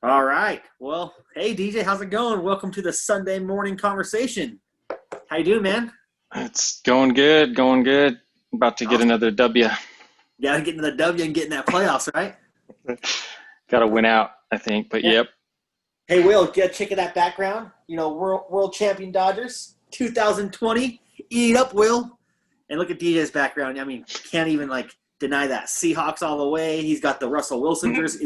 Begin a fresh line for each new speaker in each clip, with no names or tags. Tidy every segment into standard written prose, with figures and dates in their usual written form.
All right. Well, hey DJ, how's it going? Welcome to the Sunday morning conversation. How you doing, man?
It's going good, going good. About to get
Awesome.
another W.
You gotta get into the W and get in that playoffs, right?
Got to win out, I think. But
Yeah.
yep.
Hey, Will, get a check of that background. World champion Dodgers, 2020. Eat it up, Will. And look at DJ's background. I mean, can't even deny that. Seahawks all the way. He's got the Russell Wilson jersey.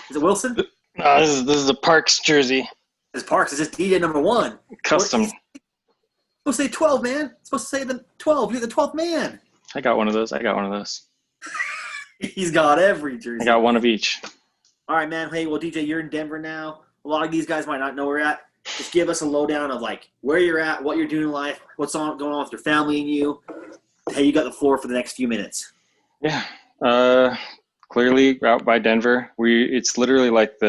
Is it Wilson?
No, this is a Parks jersey,
It's Parks. It's just DJ number one. What?
custom.
He's supposed to say 12, man. It's supposed to say the 12. You're the 12th man.
I got one of those. I got one of those.
He's got every
I
jersey.
got one of each.
All right, man. Hey, well, DJ, you're in Denver now. A lot of these guys might not know where you're at. Just give us a lowdown of where you're at, what you're doing in life, going on with your family and you. Hey, you got the floor for the next few minutes.
Yeah. Clearly out by Denver. It's literally like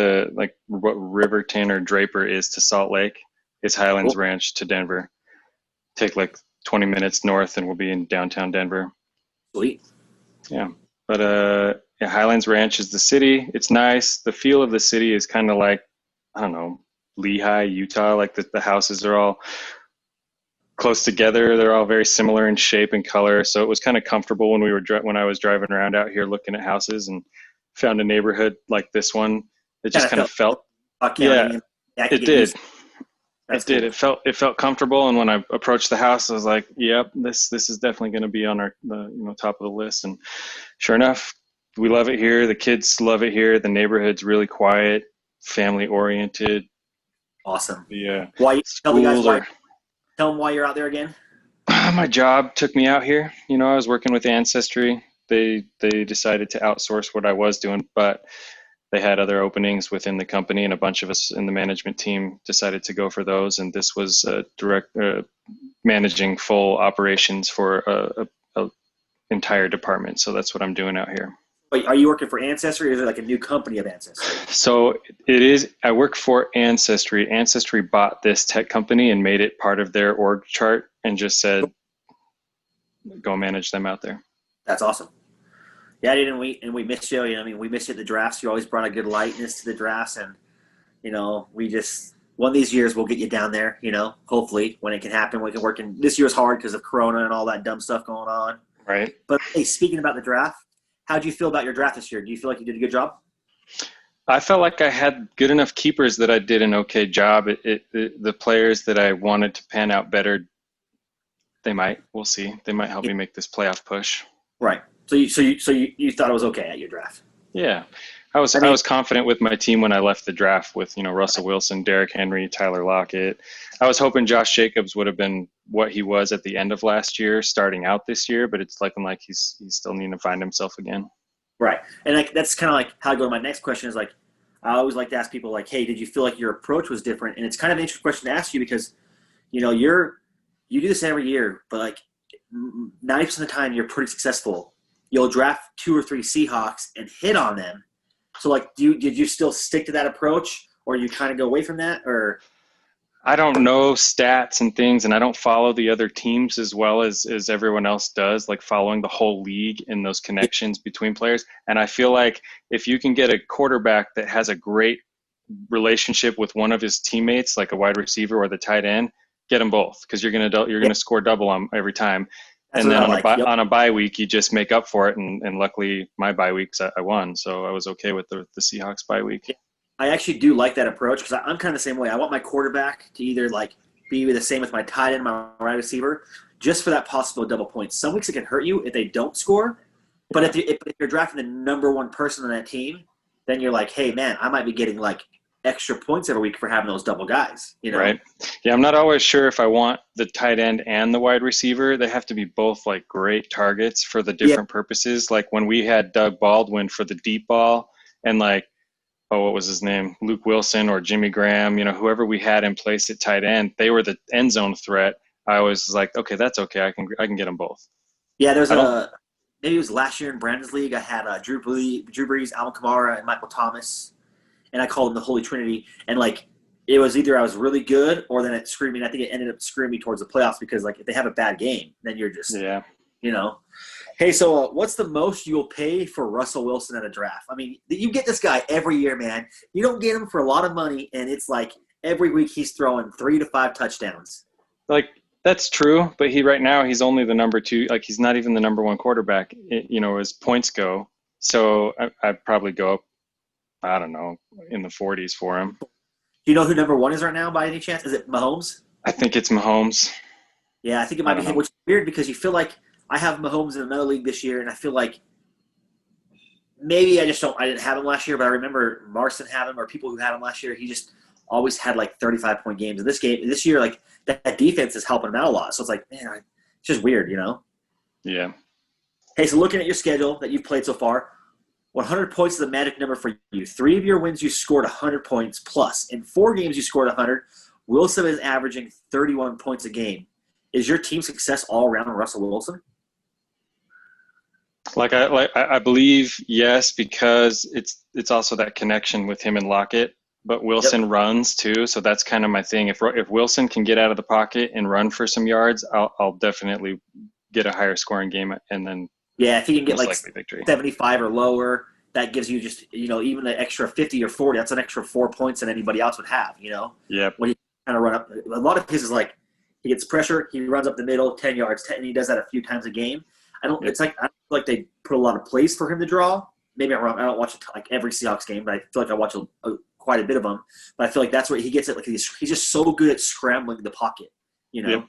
what Riverton or Draper is to Salt Lake. It's Highlands
Cool.
Ranch to Denver. Take like 20 minutes north and we'll be in downtown Denver.
Sweet.
Yeah. But yeah, Highlands Ranch is the city. It's nice. The feel of the city is kind of like, I don't know, Lehi, Utah. Like the houses are all close together. They're all very similar in shape and color. So it was kind of comfortable when I was driving around out here looking at houses and found a neighborhood like this one. It just kind of felt, yeah, it did.
That's
It did.
cool.
It felt comfortable. And when I approached the house, I was like, "Yep, this is definitely going to be on the top of the list." And sure enough, we love it here. The kids love it here. The neighborhood's really quiet, family oriented.
Awesome.
The
Why? Tell the guys
schools
why.
are.
Tell them why you're out there again.
My job took me out here. I was working with Ancestry. They decided to outsource what I was doing, but they had other openings within the company, and a bunch of us in the management team decided to go for those. And this was direct managing full operations for a entire department. So that's what I'm doing out here.
Wait, are you working for Ancestry, or is it like a new company of Ancestry?
So it is. I work for Ancestry. Ancestry bought this tech company and made it part of their org chart, and just said, "Go manage them out there."
That's awesome. Yeah, we missed you. I mean, we missed you at the drafts. You always brought a good lightness to the drafts, and we just one of these years we'll get you down there. Hopefully when it can happen, we can work. In this year's hard because of Corona and all that dumb stuff going on.
Right.
But hey, speaking about the draft, how do you feel about your draft this year? Do you feel like you did a good job?
I felt like I had good enough keepers that I did an okay job. The players that I wanted to pan out better, we'll see. They might help me make this playoff push.
Right. So you thought it was okay at your draft?
Yeah. I was confident with my team when I left the draft with, Russell Wilson, Derrick Henry, Tyler Lockett. I was hoping Josh Jacobs would have been what he was at the end of last year, starting out this year, but it's looking like he's still needing to find himself again.
Right. And that's kind of like how I go to my next question is I always like to ask people hey, did you feel like your approach was different? And it's kind of an interesting question to ask you because, you do this every year, but 90% of the time you're pretty successful. You'll draft 2 or 3 Seahawks and hit on them. So did you still stick to that approach, or you kind of go away from that, or?
I don't know stats and things, and I don't follow the other teams as well as everyone else does, like following the whole league and those connections between players. And I feel like if you can get a quarterback that has a great relationship with one of his teammates, like a wide receiver or the tight end, get them both, because you're gonna score double on every time.
That's
And then
what
on a bye week, you just make up for it. And luckily, my bye weeks I won, so I was okay with the Seahawks bye week.
I actually do like that approach because I'm kind of the same way. I want my quarterback to either be the same with my tight end, my wide receiver, just for that possible double points. Some weeks it can hurt you if they don't score, but if you're drafting the number one person on that team, then you're like, hey man, I might be getting extra points every week for having those double guys.
Right. Yeah, I'm not always sure if I want the tight end and the wide receiver. They have to be both great targets for the different purposes. Like when we had Doug Baldwin for the deep ball, and what was his name? Luke Wilson or Jimmy Graham, whoever we had in place at tight end, they were the end zone threat. I was like, okay, that's okay. I can get them both.
Yeah, maybe it was last year in Brandon's league. I had Drew Brees, Alvin Kamara, and Michael Thomas, and I called them the Holy Trinity. And it was either I was really good, or then it screwed me. And I think it ended up screwing me towards the playoffs because if they have a bad game, then you're just Hey, so what's the most you'll pay for Russell Wilson at a draft? I mean, you get this guy every year, man. You don't get him for a lot of money, and it's like every week he's throwing 3 to 5 touchdowns.
Like that's true, but right now he's only the number two. Like he's not even the number one quarterback. As points go. So I'd probably go up. I don't know, in the 40s for him.
Do you know who number one is right now by any chance? Is it Mahomes?
I think it's Mahomes.
Yeah, I think it
I
might be
don't
him,
know.
which is weird because you feel like I have Mahomes in another league this year, and I feel like maybe I didn't have him last year, but I remember Marson had him or people who had him last year. He just always had like 35-point games. In this year, like that defense is helping him out a lot. So it's like, man, it's just weird, you know?
Yeah.
Hey, so looking at your schedule that you've played so far, 100 points is the magic number for you. 3 of your wins, you scored 100 points plus. In 4 games, you scored 100. Wilson is averaging 31 points a game. Is your team success all around Russell Wilson?
I believe yes, because it's also that connection with him and Lockett. But Wilson runs too, so that's kind of my thing. If Wilson can get out of the pocket and run for some yards, I'll definitely get a higher scoring game, and then
Yeah, if he can get
most
like
likely victory.
75 or lower, that gives you just, even an extra 50 or 40. That's an extra 4 points than anybody else would have,
Yep.
When he kind of run up. A lot of his is like he gets pressure, he runs up the middle, 10 yards, and he does that a few times a game. I don't feel like they put a lot of plays for him to draw. Maybe I'm wrong. I don't watch like every Seahawks game, but I feel like I watch quite a bit of them. But I feel like that's where he gets it. Like he's just so good at scrambling the pocket,
Yep.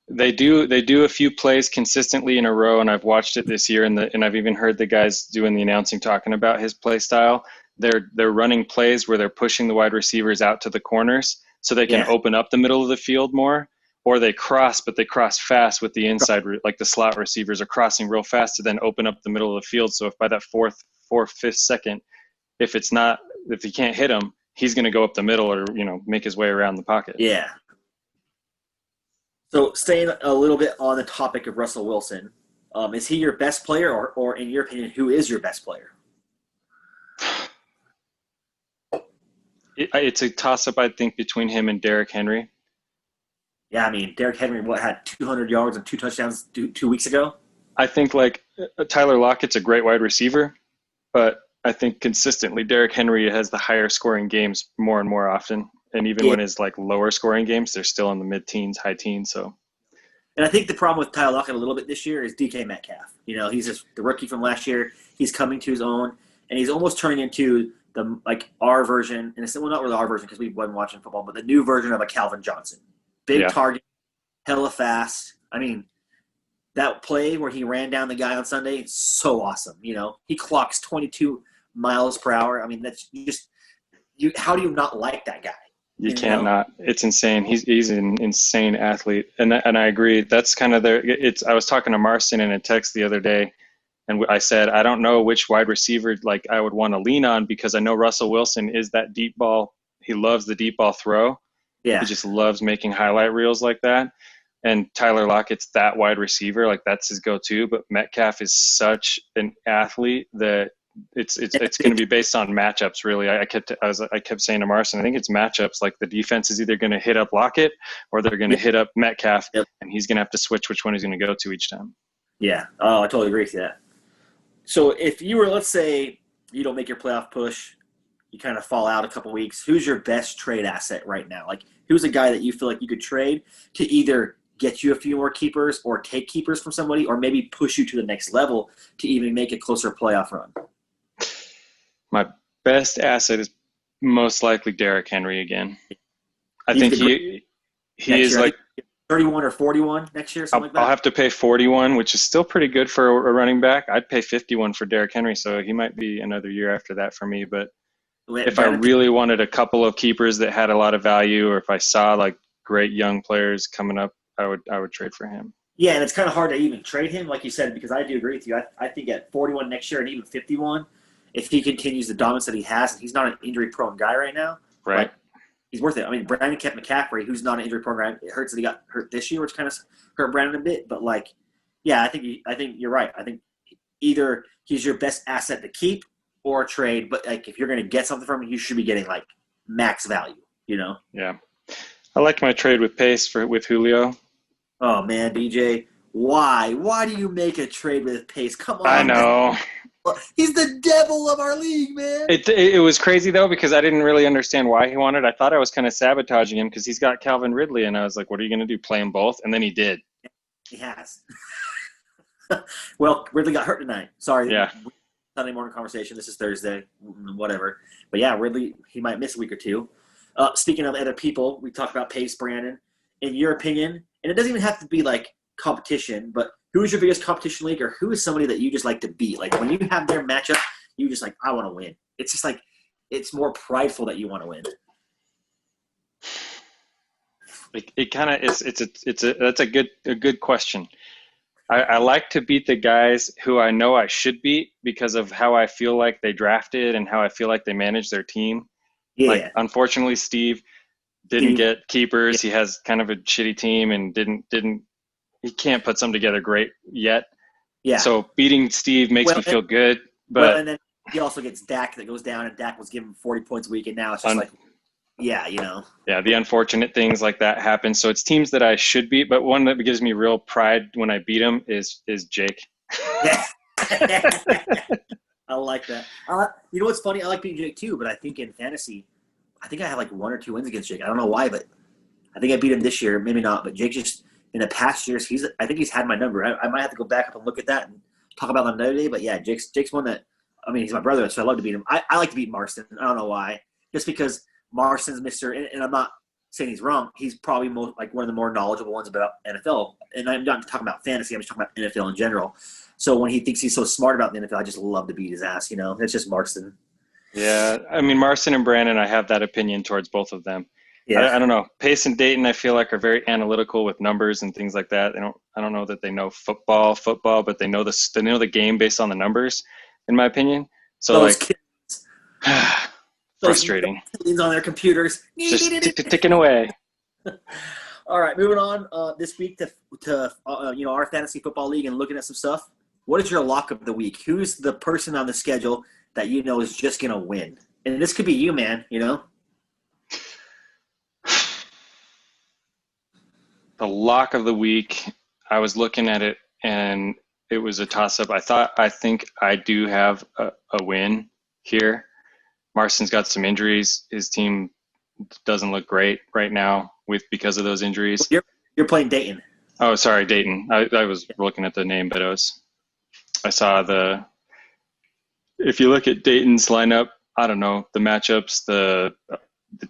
They do a few plays consistently in a row, and I've watched it this year, and I've even heard the guys doing the announcing talking about his play style. They're running plays where they're pushing the wide receivers out to the corners so they can open up the middle of the field more, or they cross, but they cross fast with the inside, like the slot receivers are crossing real fast to then open up the middle of the field. So if by that fourth, fifth second, if he can't hit him, he's going to go up the middle or make his way around the pocket.
Yeah. So staying a little bit on the topic of Russell Wilson, is he your best player, or in your opinion, who is your best player?
It's a toss-up, I think, between him and Derrick Henry.
Yeah, I mean, Derrick Henry had 200 yards and 2 touchdowns 2 weeks ago?
I think Tyler Lockett's a great wide receiver, but I think consistently Derrick Henry has the higher scoring games more and more often. And even when his lower scoring games, they're still in the mid-teens, high teens. So,
and I think the problem with Tyler Lockett a little bit this year is DK Metcalf. He's just the rookie from last year. He's coming to his own, and he's almost turning into the our version, and it's not really our version because we wasn't watching football, but the new version of a Calvin Johnson. Big target, hella fast. I mean, that play where he ran down the guy on Sunday, so awesome. He clocks 22 miles per hour. I mean, that's just how do you not like that guy?
You can't not. It's insane. He's an insane athlete, and I agree. That's kind of I was talking to Marston in a text the other day, and I said I don't know which wide receiver I would want to lean on because I know Russell Wilson is that deep ball. He loves the deep ball throw.
Yeah.
He just loves making highlight reels like that. And Tyler Lockett's that wide receiver, that's his go-to. But Metcalf is such an athlete that it's going to be based on matchups. Really, I kept saying to Marston, I think it's matchups. Like the defense is either going to hit up Lockett or they're going to hit up Metcalf, and he's going to have to switch which one he's going to go to each time.
Yeah. Oh, I totally agree with that. So if you were, let's say, you don't make your playoff push, you kind of fall out a couple weeks, who's your best trade asset right now? Who's a guy that you feel like you could trade to either get you a few more keepers or take keepers from somebody or maybe push you to the next level to even make a closer playoff run?
My best asset is most likely Derrick Henry again. I think he is
31 or 41 next year, something like that?
I'll have to pay 41, which is still pretty good for a running back. I'd pay 51 for Derrick Henry, so he might be another year after that for me. But if I really wanted a couple of keepers that had a lot of value, or if I saw great young players coming up, I would trade for him.
Yeah, and it's kind of hard to even trade him, like you said, because I do agree with you. I think at 41 next year and even 51, if he continues the dominance that he has, and he's not an injury-prone guy right now,
right?
He's worth it. I mean, Brandon kept McCaffrey, who's not an injury-prone guy. It hurts that he got hurt this year, which kind of hurt Brandon a bit. But I think you're right. I think either he's your best asset to keep or trade. But if you're going to get something from him, you should be getting max value.
Yeah, I like my trade with Pace with Julio.
Oh man, DJ, Why? Why do you make a trade with Pace? Come
I
on,
know.
he's the devil of our league, man.
It was crazy though because I didn't really understand why he wanted. I thought I was kind of sabotaging him because he's got Calvin Ridley, and I was like, "What are you going to do? Play them both?" And then he did.
He has. Well, Ridley got hurt tonight. Sorry.
Yeah.
Sunday morning conversation. This is Thursday, whatever. But yeah, Ridley, he might miss a week or two. Speaking of other people, we talked about Pace, Brandon. In your opinion, and it doesn't even have to be like competition, but who is your biggest competition league, or who is somebody that you just like to beat? Like when you have their matchup, you just like, I want to win. It's just like it's more prideful that you want to win.
It kind of is. That's a good question. I like to beat the guys who I know I should beat because of how I feel like they drafted and how I feel like they manage their team.
Yeah.
Like unfortunately, Steve didn't get keepers. Yeah. He has kind of a shitty team and he can't put some together great yet.
Yeah.
So beating Steve makes me feel good. But
and then he also gets Dak that goes down, and Dak was given 40 points a week, and now it's just yeah, Yeah,
the unfortunate things like that happen. So it's teams that I should beat, but one that gives me real pride when I beat him is Jake.
Yeah. I like that. You know what's funny? I like beating Jake too, but I think in fantasy, I think I have like 1 or 2 wins against Jake. I don't know why, but I think I beat him this year. Maybe not, but Jake just in the past years, I think he's had my number. I might have to go back up and look at that and talk about that another day. But yeah, Jake's one that. I mean, he's my brother, so I love to beat him. I like to beat Marston. I don't know why, just because Marston's and I'm not saying he's wrong. He's probably one of the more knowledgeable ones about NFL. And I'm not talking about fantasy. I'm just talking about NFL in general. So when he thinks he's so smart about the NFL, I just love to beat his ass. It's just Marston.
Yeah, I mean Marston and Brandon, I have that opinion towards both of them. Yeah. I don't know. Pace and Dayton, I feel like are very analytical with numbers and things like that. I don't know that they know football, but they know the game based on the numbers, in my opinion. So
those kids.
Frustrating.
Those on their computers.
Just ticking away.
All right, moving on this week to our fantasy football league and looking at some stuff. What is your lock of the week? Who's the person on the schedule that you know is just going to win? And this could be you, man,
The lock of the week, I was looking at it, and it was a toss-up. I think I do have a win here. Marston's got some injuries. His team doesn't look great right now because of those injuries.
You're playing Dayton.
Oh, sorry, Dayton. I was looking at the name, but I saw if you look at Dayton's lineup, I don't know, the matchups, the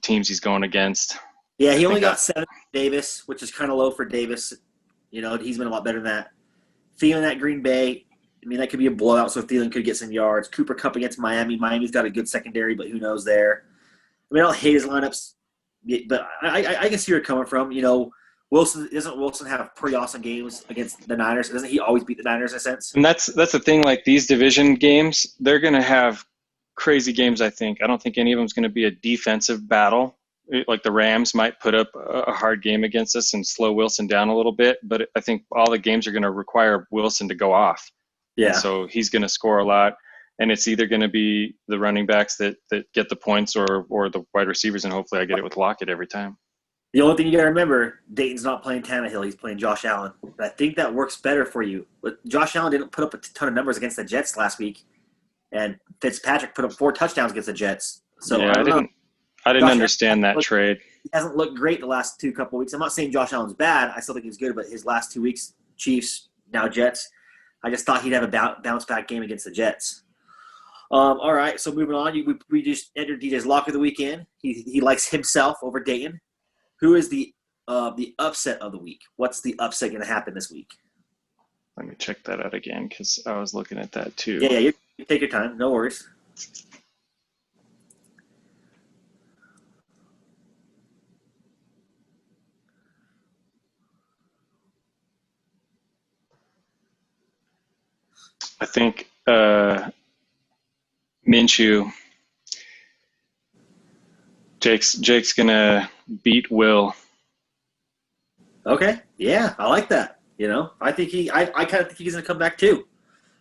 teams he's going against.
Yeah, he only got 7 Davis, which is kind of low for Davis. He's been a lot better than that. Thielen at Green Bay, I mean, that could be a blowout, so Thielen could get some yards. Cooper Kupp against Miami. Miami's got a good secondary, but who knows there. I mean, I don't hate his lineups, but I can see where you're coming from. Doesn't Wilson have pretty awesome games against the Niners? Doesn't he always beat the Niners in a sense?
And that's the thing, like these division games, they're going to have crazy games, I think. I don't think any of them is going to be a defensive battle. Like the Rams might put up a hard game against us and slow Wilson down a little bit, but I think all the games are going to require Wilson to go off.
Yeah.
So he's going to score a lot, and it's either going to be the running backs that get the points or the wide receivers, and hopefully I get it with Lockett every time.
The only thing you got to remember, Dayton's not playing Tannehill. He's playing Josh Allen. But I think that works better for you. But Josh Allen didn't put up a ton of numbers against the Jets last week, and Fitzpatrick put up 4 touchdowns against the Jets. So
yeah, I didn't understand that trade.
He hasn't looked great the last couple of weeks. I'm not saying Josh Allen's bad. I still think he's good, but his last 2 weeks, Chiefs, now Jets, I just thought he'd have a bounce back game against the Jets. All right, so moving on, we just entered DJ's lock of the weekend. He likes himself over Dayton. Who is the upset of the week? What's the upset going to happen this week?
Let me check that out again because I was looking at that too.
Yeah, you take your time. No worries.
I think Minshew. Jake's gonna beat Will.
Okay, yeah, I like that. I think I kind of think he's gonna come back too.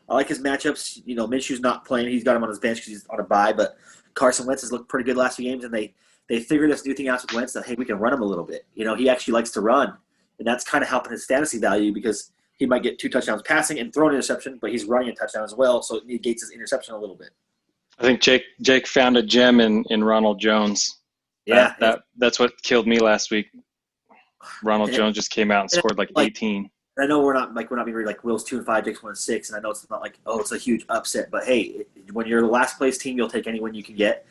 I like his matchups. Minshew's not playing; he's got him on his bench because he's on a bye. But Carson Wentz has looked pretty good last few games, and they figured this new thing out with Wentz that hey, we can run him a little bit. He actually likes to run, and that's kind of helping his fantasy value because he might get 2 touchdowns passing and throw an interception, but he's running a touchdown as well, so it negates his interception a little bit.
I think Jake found a gem in Ronald Jones.
Yeah,
That's what killed me last week. Ronald Jones just came out and scored like 18.
I know we're not being really like Will's 2-5, Jake's 1-6, and I know it's not like, oh, it's a huge upset, but hey, when you're the last place team, you'll take any win you can get.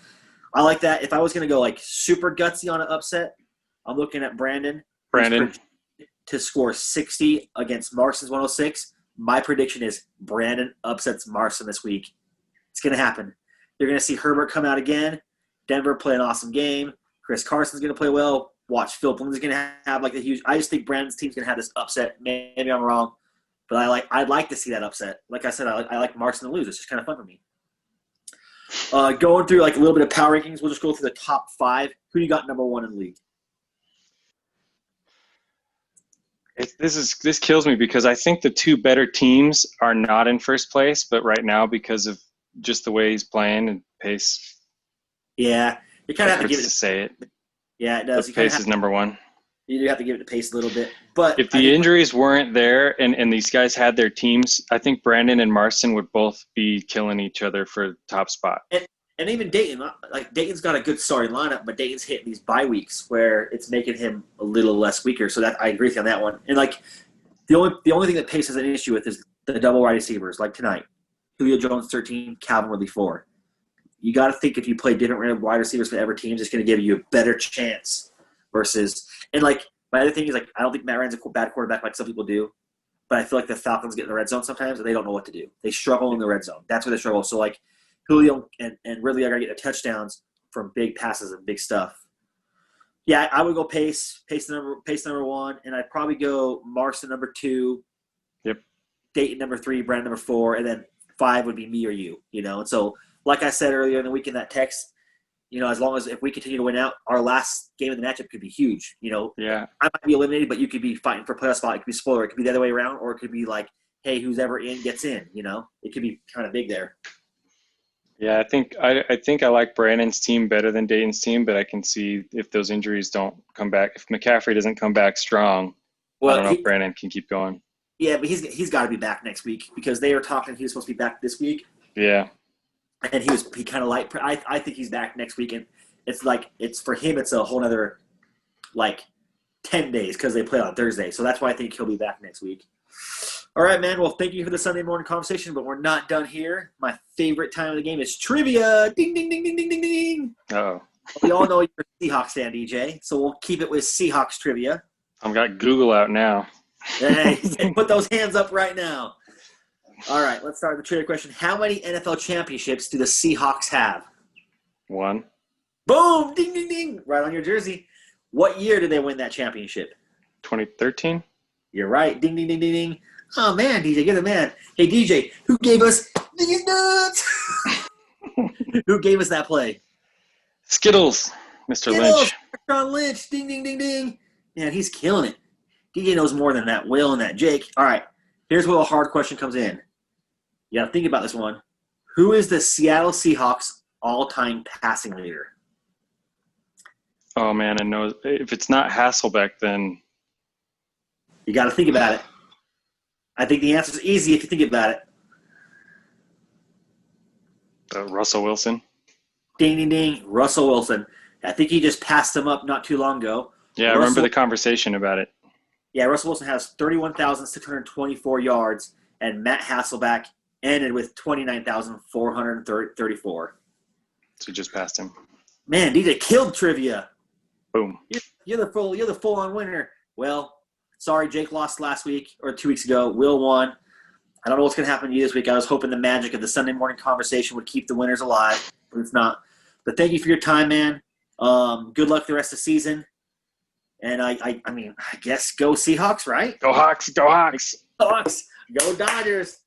I like that. If I was going to go like super gutsy on an upset, I'm looking at Brandon to score 60 against Marston's 106. My prediction is Brandon upsets Marston this week. It's going to happen. You're going to see Herbert come out again. Denver play an awesome game. Chris Carson's going to play well. Watch Philip Lindsay's going to have like a huge. I just think Brandon's team's going to have this upset. Maybe I'm wrong, but I'd like to see that upset. Like I said, I like Marston to lose. It's just kind of fun for me. Going through like a little bit of power rankings, we'll just go through the top 5. Who do you got number 1 in the league?
This kills me because I think the 2 better teams are not in first place, but right now because of just the way he's playing and pace.
Yeah, you kind of have to give it
to say it.
Yeah, it does.
Pace is number 1.
You do have to give it to Pace a little bit, but
if the injuries weren't there and these guys had their teams, I think Brandon and Marston would both be killing each other for top spot.
And even Dayton, like Dayton's got a good starting lineup, but Dayton's hitting these bye weeks where it's making him a little less weaker. So that I agree with you on that one. And like the only thing that Pace has an issue with is the double wide receivers. Like tonight, Julio Jones 13, Calvin Ridley 4. You got to think if you play different wide receivers for every team, it's going to give you a better chance versus – and, like, my other thing is, like, I don't think Matt Ryan's a bad quarterback like some people do, but I feel like the Falcons get in the red zone sometimes and they don't know what to do. They struggle in the red zone. That's where they struggle. So, like, Julio and Ridley are going to get their touchdowns from big passes and big stuff. Yeah, I would go Pace number 1, and I'd probably go Marston number 2.
Yep.
Dayton number 3, Brandon number 4, and then 5 would be me or you, you know. And so, like I said earlier in the week in that text, you know, as long as if we continue to win out, our last game of the matchup could be huge. You know,
yeah,
I might be eliminated, but you could be fighting for a playoff spot. It could be spoiler. It could be the other way around, or it could be like, hey, who's ever in gets in. You know, it could be kind of big there.
Yeah, I think I like Brandon's team better than Dayton's team, but I can see if those injuries don't come back, if McCaffrey doesn't come back strong, I don't know if Brandon can keep going.
Yeah, but he's got to be back next week because they were talking he was supposed to be back this week.
Yeah.
And he kind of like I think he's back next week, and it's like it's for him it's a whole other like 10 days because they play on Thursday, so that's why I think he'll be back next week. All right, man. Well, thank you for the Sunday morning conversation, but we're not done here. My favorite time of the game is trivia. Ding ding ding ding ding ding ding.
Oh.
We all know you're a Seahawks fan, DJ, so we'll keep it with Seahawks trivia.
I've got Google out now.
Hey, put those hands up right now. All right, let's start with the trivia question. How many NFL championships do the Seahawks have?
1.
Boom! Ding, ding, ding. Right on your jersey. What year did they win that championship?
2013.
You're right. Ding, ding, ding, ding, ding. Oh, man, DJ, you're the man. Hey, DJ, who gave us these nuts? Who gave us that play?
Skittles, Mr.
Skittles,
Lynch.
John Lynch. Ding, ding, ding, ding. Man, he's killing it. DJ knows more than that Will and that Jake. All right, here's where the hard question comes in. You got to think about this one. Who is the Seattle Seahawks all-time passing leader?
Oh, man, I know. If it's not Hasselbeck, then
you got to think about it. I think the answer is easy if you think about it.
Russell Wilson.
Ding, ding, ding. Russell Wilson. I think he just passed him up not too long ago.
Yeah, I remember the conversation about it.
Yeah, Russell Wilson has 31,624 yards, and Matt Hasselbeck ended with 29,434.
So you just passed him.
Man, DJ killed trivia.
Boom.
You're the full-on winner. Well, sorry, Jake lost last week or 2 weeks ago. Will won. I don't know what's going to happen to you this week. I was hoping the magic of the Sunday morning conversation would keep the winners alive, but it's not. But thank you for your time, man. Good luck the rest of the season. And I mean, I guess go Seahawks, right?
Go Hawks. Go Hawks.
Hawks. Go Dodgers.